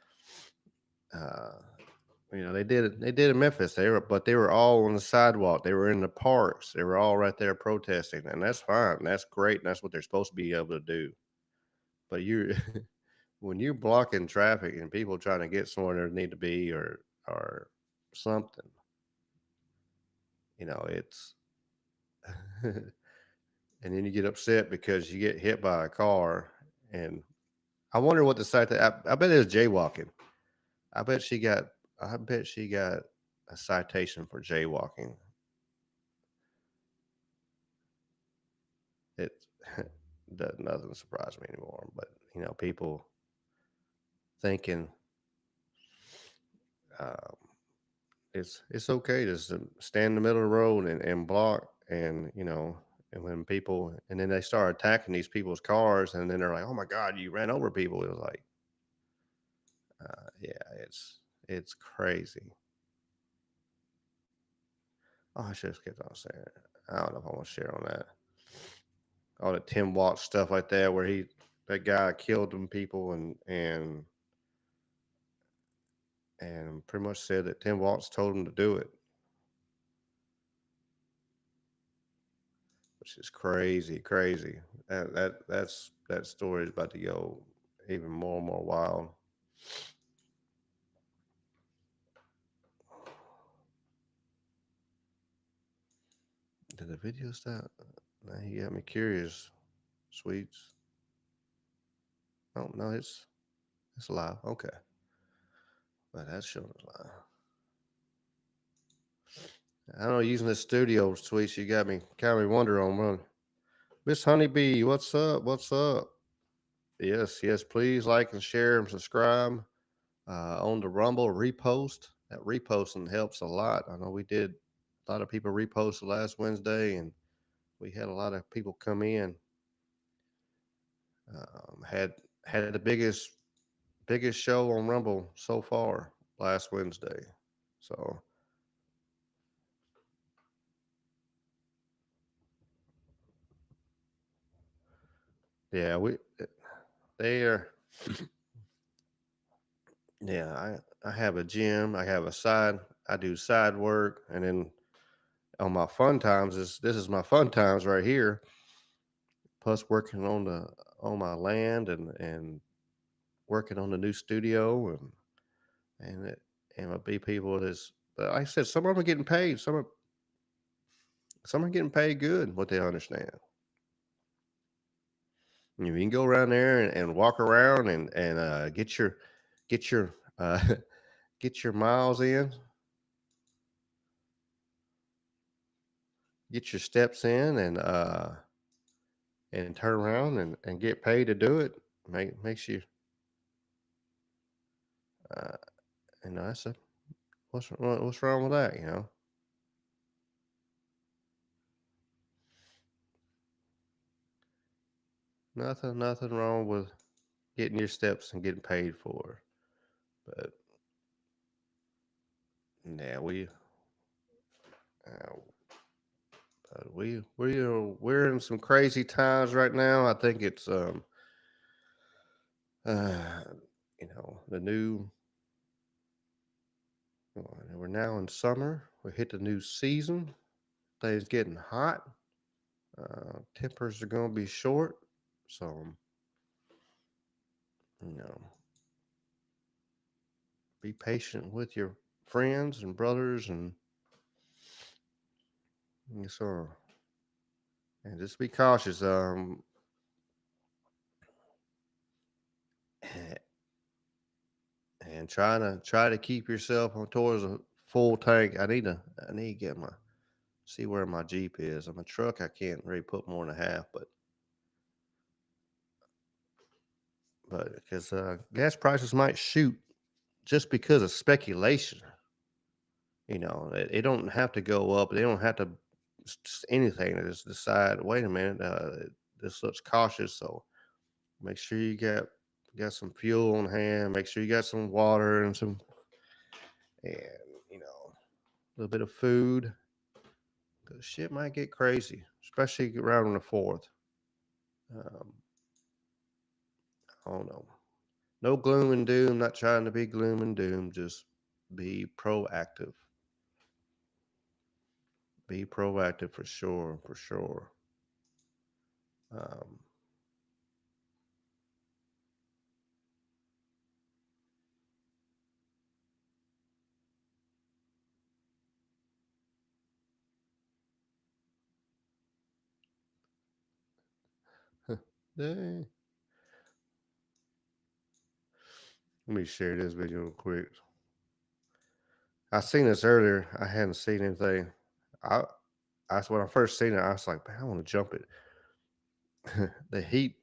B: They did in Memphis. They were all on the sidewalk. They were in the parks. They were all right there protesting, and that's fine. That's great. And that's what they're supposed to be able to do. But when you're blocking traffic and people trying to get somewhere they need to be or something, it's and then you get upset because you get hit by a car. And I wonder what the site that I bet it was jaywalking. I bet she got a citation for jaywalking. It doesn't surprise me anymore. But people thinking um, it's okay to stand in the middle of the road and block and and when people and then they start attacking these people's cars and then they're like, oh my god, you ran over people. It was like yeah, it's crazy. Oh, I should have skipped on saying it. I don't know if I want to share on that. All the Tim Watts stuff like that, where he that guy killed them people and pretty much said that Tim Walz told him to do it, which is crazy. That story is about to go even more and more wild. Did the video stop? Now you got me curious, Sweets. Oh no, it's live. Okay, but that's showing live. I don't know, using this studio, Sweets, you got me wondering on run. Miss Honeybee, what's up? What's up? Yes, please like and share and subscribe. On the Rumble, repost. That reposting helps a lot. I know we did a lot of people reposted last Wednesday, and we had a lot of people come in. Had the biggest show on Rumble so far last Wednesday. So yeah, they are. Yeah, I have a gym. I have I do side work, and then on my fun times this is my fun times right here. Plus working on my land and working on the new studio and my B people is. But like I said, some of them are getting paid. Some are getting paid good. What they understand. You can go around there and walk around and get your get your miles in, get your steps in, and turn around and get paid to do it. Makes you that's what's wrong with that, you know? Nothing wrong with getting your steps and getting paid for. But yeah, we're in some crazy times right now. I think it's the new. We're now in summer. We hit the new season. Things getting hot. Tempers are going to be short, so be patient with your friends and brothers and so and just be cautious. And try to keep yourself on towards a full tank. I need to get see where my Jeep is. On my truck, I can't really put more than a half, but because gas prices might shoot just because of speculation. They don't have to go up. They don't have to anything. They just decide, wait a minute, this looks cautious. So make sure you got some fuel on hand. Make sure you got some water and a little bit of food. Because shit might get crazy, especially around on the 4th. I don't know. No gloom and doom. Not trying to be gloom and doom. Just be proactive. Be proactive for sure. For sure. Dang. Let me share this video real quick. I seen this earlier. I hadn't seen anything. When I first seen it, I was like, man, I want to jump it. The heat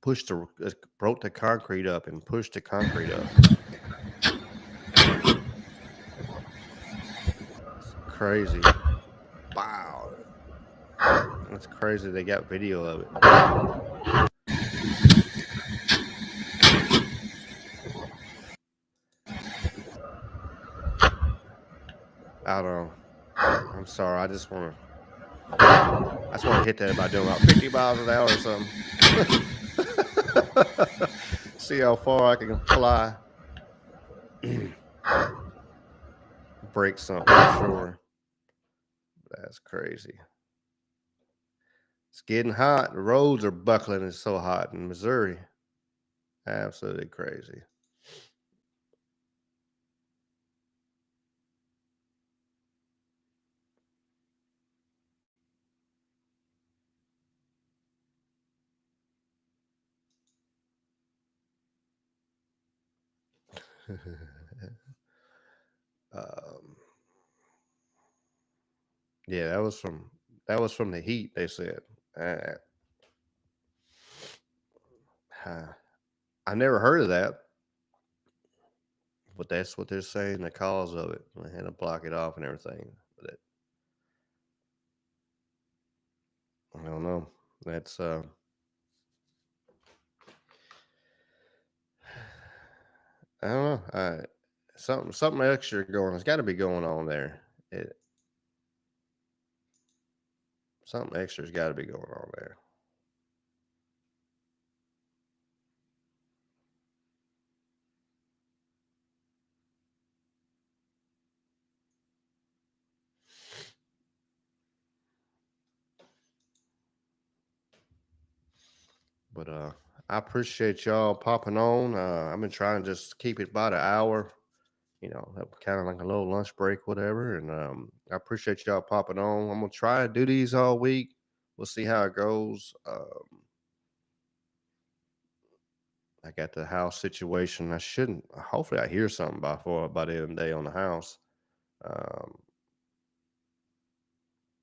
B: broke the concrete up and pushed the concrete up. It's crazy. Wow. That's crazy. They got video of it. I don't know. I'm sorry. I just want to hit that by doing about 50 miles an hour or something. See how far I can fly. Break something for sure. That's crazy. It's getting hot. The roads are buckling. It's so hot in Missouri. Absolutely crazy. um, yeah, that was from the heat. They said. Uh, I never heard of that, but that's what they're saying. The cause of it. They had to block it off and everything. But I don't know. That's I don't know. Something extra going. It's got to be going on there. Something extra's got to be going on there. But I appreciate y'all popping on. I've been trying to just keep it about an hour. Kind of like a little lunch break, whatever. And I appreciate y'all popping on. I'm gonna try to do these all week. We'll see how it goes. I got the house situation. I shouldn't. Hopefully, I hear something by the end of the day on the house. Um,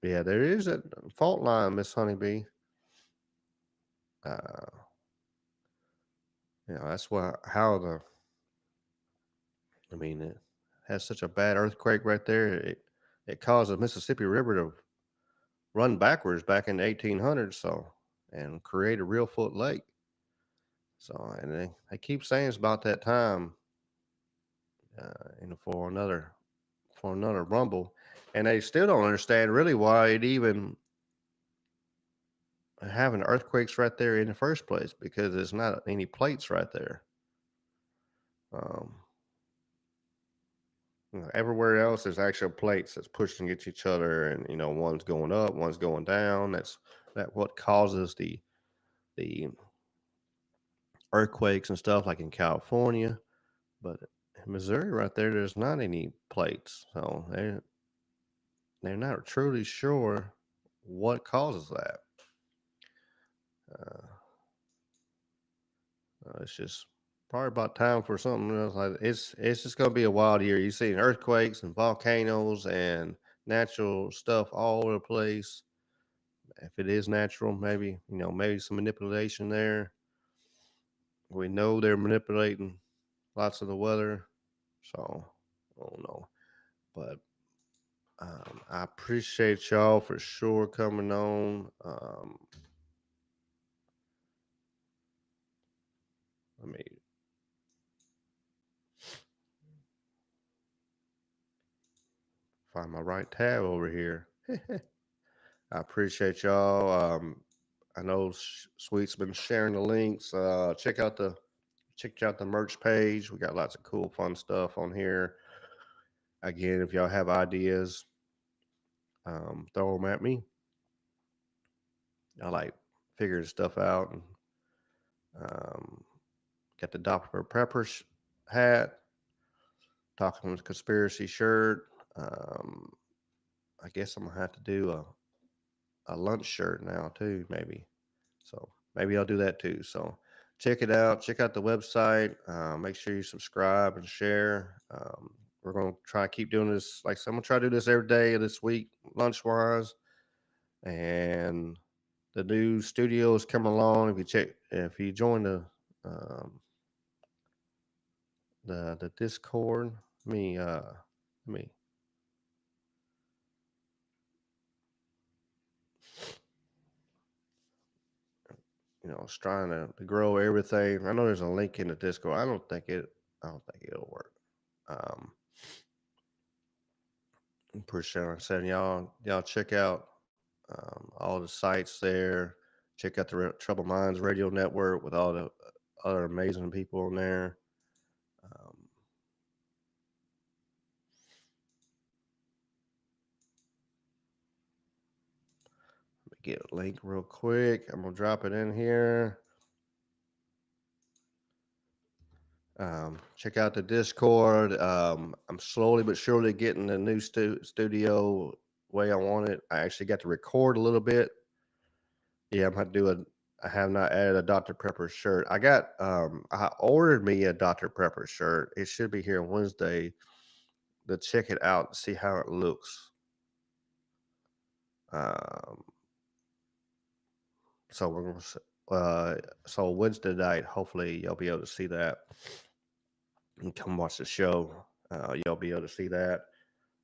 B: yeah, there is a fault line, Miss Honeybee. Uh, that's it has such a bad earthquake right there. It caused the Mississippi River to run backwards back in the 1800s, and create a real foot lake. So, and they keep saying it's about that time, for another rumble, and they still don't understand really why it even having earthquakes right there in the first place, because there's not any plates right there. Everywhere else there's actual plates that's pushing against each other, and one's going up, one's going down. That's what causes the earthquakes and stuff, like in California. But in Missouri, right there's not any plates, so they're not truly sure what causes that. It's just probably about time for something else. Like it's just gonna be a wild year. You see earthquakes and volcanoes and natural stuff all over the place. If it is natural, maybe some manipulation there. We know they're manipulating lots of the weather, so I don't know. But I appreciate y'all for sure coming on. Let me find my right tab over here. I appreciate y'all. I know Sweet's been sharing the links. Check out the merch page. We got lots of cool, fun stuff on here. Again, if y'all have ideas, throw them at me. I like figuring stuff out. And got the Dr. Pepper hat, Talking with Conspiracy shirt. I guess I'm gonna have to do a lunch shirt now too, maybe. So maybe I'll do that too. So check it out. Check out the website. Make sure you subscribe and share. We're gonna try to keep doing this. Like, so I'm gonna try to do this every day of this week, lunch wise. And the new studio is coming along. If you join the Discord, let me it's trying to grow everything. I know there's a link in the Discord. I don't think it'll work. I'm pretty sure I said y'all check out all the sites there. Check out the Troubled Minds Radio Network with all other amazing people on there. Let me get a link real quick. I'm gonna drop it in here. Check out the Discord. I'm slowly but surely getting the new studio way I want it. I actually got to record a little bit. Yeah, I'm gonna do I have not added a Dr. Pepper shirt. I ordered me a Dr. Pepper shirt. It should be here Wednesday to check it out and see how it looks. So we're so Wednesday night, hopefully you'll be able to see that and come watch the show. You'll be able to see that.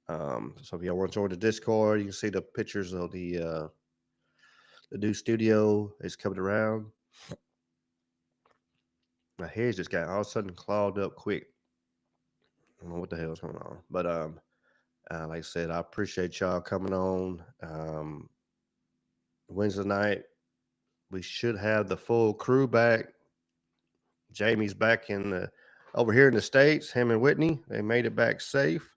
B: So if y'all want to join the Discord, you can see the pictures of the new studio is coming around. My hair's just got all of a sudden clogged up quick. I don't know what the hell's going on, but like I said, I appreciate y'all coming on. Wednesday night, we should have the full crew back. Jamie's back over here in the States. Him and Whitney, they made it back safe.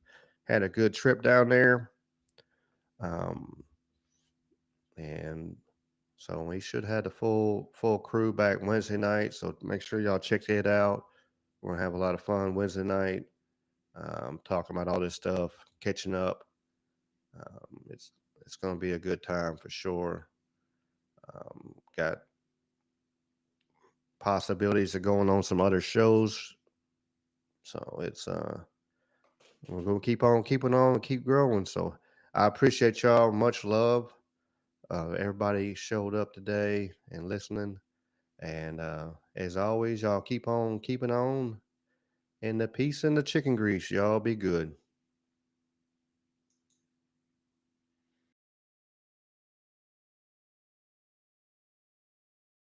B: Had a good trip down there. And so we should have the full crew back Wednesday night. So make sure y'all check it out. We're gonna have a lot of fun Wednesday night. Talking about all this stuff, catching up. It's gonna be a good time for sure. Got possibilities of going on some other shows. So it's we're gonna keep on keeping on and keep growing. So I appreciate y'all. Much love. Everybody showed up today and listening. And as always, y'all keep on keeping on. And the peace and the chicken grease, y'all be good.